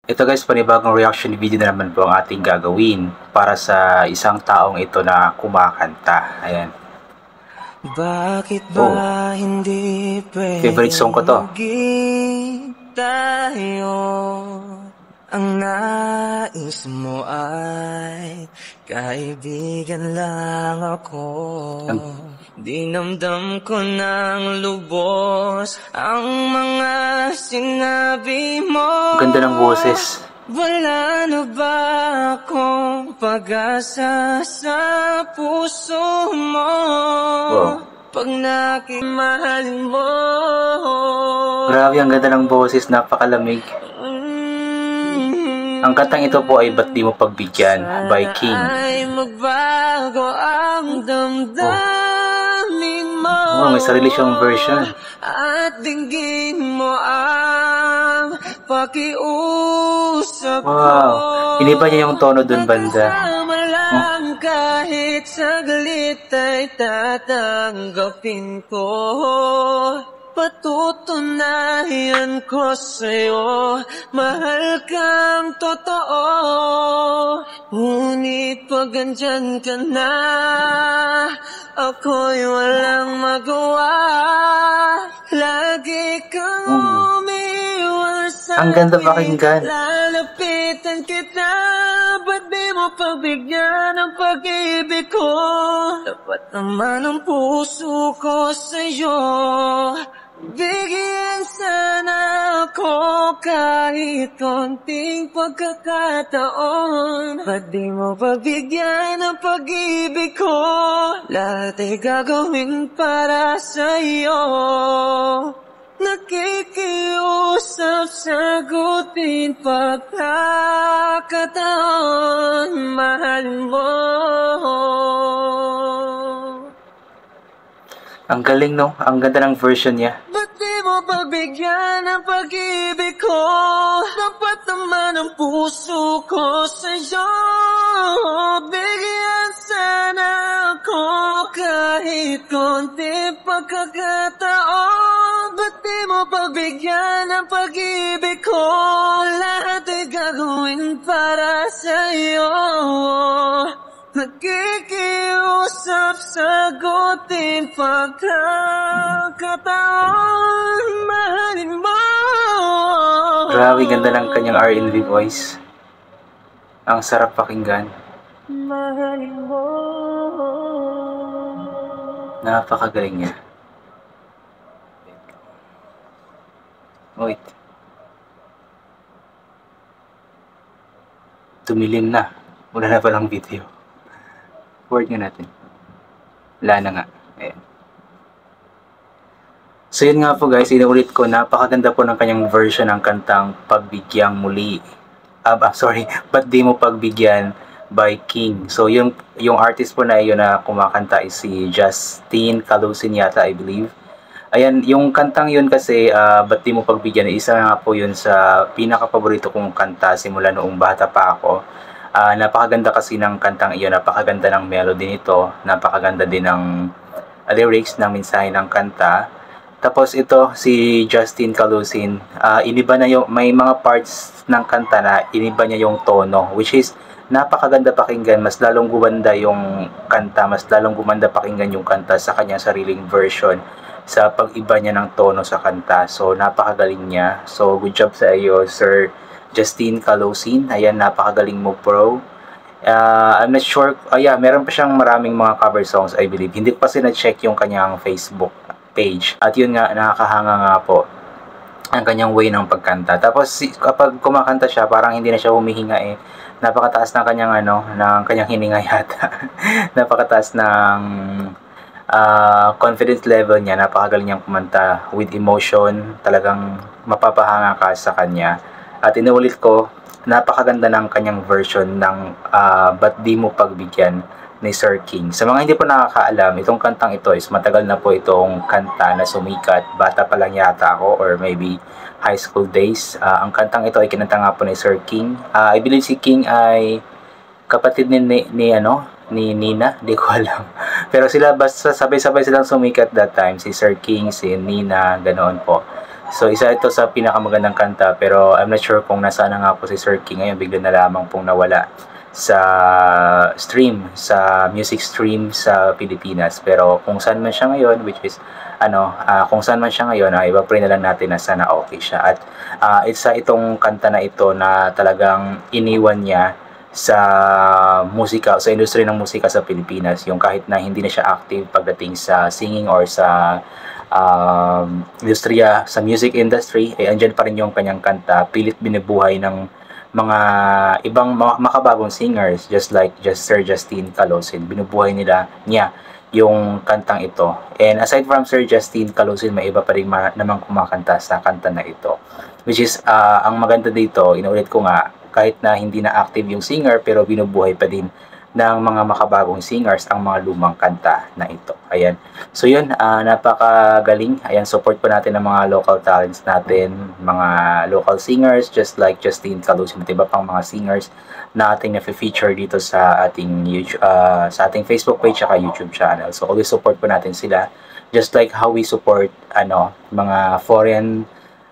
Ito guys, panibagong reaction video na naman po ang ating gagawin para sa isang taong ito na kumakanta. Ayan. Bakit ba hindi Favorite song ko to. Tayo? Ang nais mo ay kaibigan lang ako. Dinamdam ko ng lubos ang mga sinabi mo. Ganda ng boses. Wala na ba akong pag-asa sa puso mo? Pag nakimahalin mo. Grabe, ang ganda ng boses, napakalamig. Ang kantang ito po ay Ba't Di Mo Pagbigyan by King. Ay magbago ang damdamin mo. May sarili siyang version. At dinggin mo ang pakiusap ko. Iniba niya yung tono dun banda. Kahit saglit ay tatanggapin ko. Patutunayan ko sa'yo, mahal kang totoo. Ngunit pag andyan ka na, ako'y walang magawa. Lagi kang umiwas sa ang ganda pakinggan. lalapitan kita. Ba't di mo pagbigyan ang pag-ibig ko? Dapat naman ang puso ko sa'yo. Bigyan sana ako kahit konting pagkakataon. Ba't di mo pagbigyan ang pag-ibig ko? Lahat ay gagawin para sa'yo. Nakikiusap, sagutin pagkakataon. Mahal mo. Ang galing, no? Ang ganda ng version niya. Ba't di mo pagbigyan ang pag-ibig ko? Dapat naman ang puso ko sa'yo. Bigyan sana ako kahit konti pagkakataon. Ba't di mo pagbigyan ang pag-ibig ko? Lahat ay gagawin para sa'yo. Nakikiusap, sagutin pagkakataon. Mahalin mo. Grabe, ganda ng kanyang R&B voice. Ang sarap pakinggan. Mahalin mo. Napakagaling niya. Wait. Tumilim na. Wala na palang video. Forward nga natin. Wala na nga. Ayan. So yun nga po guys, inuulit ko, napakaganda po ng kanyang version ng kantang Pagbigyang Muli. Ba't Di Mo Pagbigyan by King. So yung artist po na yun na kumakanta is si Justin Calusin yata, I believe. Ayan, yung kantang yun kasi, Ba't Di Mo Pagbigyan, isa nga po yun sa pinaka-paborito kong kanta simula noong bata pa ako. Napakaganda kasi ng kantang iyon, napakaganda ng melody nito, napakaganda din ng lyrics ng mensahe ng kanta. Tapos ito, si Justin Calusin, iniba na yung, may mga parts ng kanta na iniba niya yung tono, which is napakaganda pakinggan, mas lalong gumanda yung kanta, mas lalong gumanda pakinggan yung kanta sa kanyang sariling version, sa pag-iba niya ng tono sa kanta. So napakagaling niya. So good job sa iyo, Sir Justin Calusin. Ayan, napakagaling mo, bro. I'm not sure. Meron pa siyang maraming mga cover songs, I believe. Hindi ko kasi na-check yung kanyang Facebook page. At yun nga, nakakahanga nga po ang kanyang way ng pagkanta. Tapos kapag kumakanta siya, parang hindi na siya humihinga eh. Napakataas ng kanyang ng kanyang hininga yata. Napakataas ng confidence level niya. Napakagaling niyang kumanta with emotion. Talagang mapapahanga ka sa kanya. At inuulit ko, napakaganda ng kanyang version ng Ba't Di Mo Pagbigyan ni Sir King. Sa mga hindi po nakakaalam, itong kantang ito is matagal na po itong kanta na sumikat. Bata pa lang yata ako or maybe high school days. Ang kantang ito ay kinanta nga po ni Sir King. I believe si King ay kapatid ni Nina, di ko alam. Pero sila basta sabay-sabay silang sumikat that time, si Sir King, si Nina, ganoon po. So isa ito sa pinakamagandang kanta, pero I'm not sure kung nasaan na nga po si Sir King ngayon, bigla na lamang pong nawala sa sa music stream sa Pilipinas. Pero kung saan man siya ngayon, which is kung saan man siya ngayon, iba pa rin na lang natin na sana okay siya. At isa itong kanta na ito na talagang iniwan niya sa musika, sa industry ng musika sa Pilipinas, yung kahit na hindi na siya active pagdating sa singing or sa industriya, sa music industry, ay andyan pa rin yung kanyang kanta, pilit binubuhay ng mga ibang makabagong singers, just like Sir Justin Calosin. Binubuhay niya yung kantang ito. And aside from Sir Justin Calosin, may iba pa rin namang kumakanta sa kanta na ito, which is ang maganda dito, inulit ko nga, kahit na hindi na active yung singer, pero binubuhay pa din ng mga makabagong singers ang mga lumang kanta na ito. Ayan. So yun, napakagaling. Ayan, support po natin ang mga local talents natin, mga local singers, just like Justine Calosin, at iba pang mga singers na ating na-feature dito sa ating YouTube, sa ating Facebook page at YouTube channel. So always support po natin sila, just like how we support mga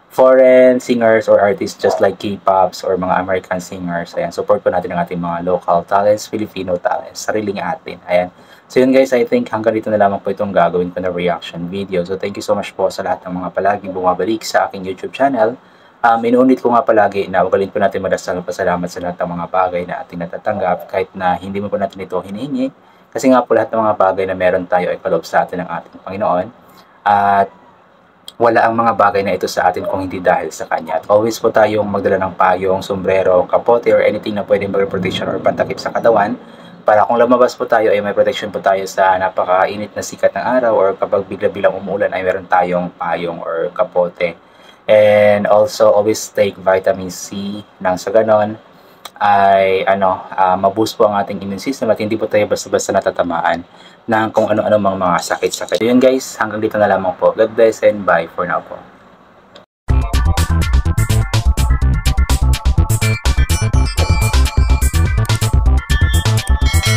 foreign singers or artists, just like K-pops or mga American singers. Ayan, support po natin ang ating mga local talents, Filipino talents, sariling atin. Ayan. So yun guys, I think hanggang dito na lamang po itong gagawin ko na reaction video. So thank you so much po sa lahat ng mga palaging bumabalik sa aking YouTube channel. Inuunit ko nga palagi na ugalin po natin madasal pasalamat sa lahat ng mga bagay na ating natatanggap, kahit na hindi mo po natin ito hinihingi. Kasi nga po lahat ng mga bagay na meron tayo ay kaloob sa atin ng ating Panginoon. At wala ang mga bagay na ito sa atin kung hindi dahil sa Kanya. At always po tayong magdala ng payong, sombrero, kapote, or anything na pwedeng maging protection or pantakip sa katawan, para kung lumabas po tayo ay may protection po tayo sa napakainit na sikat ng araw, or kapag bigla-bilang umuulan ay meron tayong payong or kapote. And also always take vitamin C, nang sa ganon ay maboost po ang ating immune system at hindi po tayo basta-basta natatamaan ng kung ano-ano mga sakit-sakit. Yun guys, hanggang dito na lamang po. God bless and bye for now po.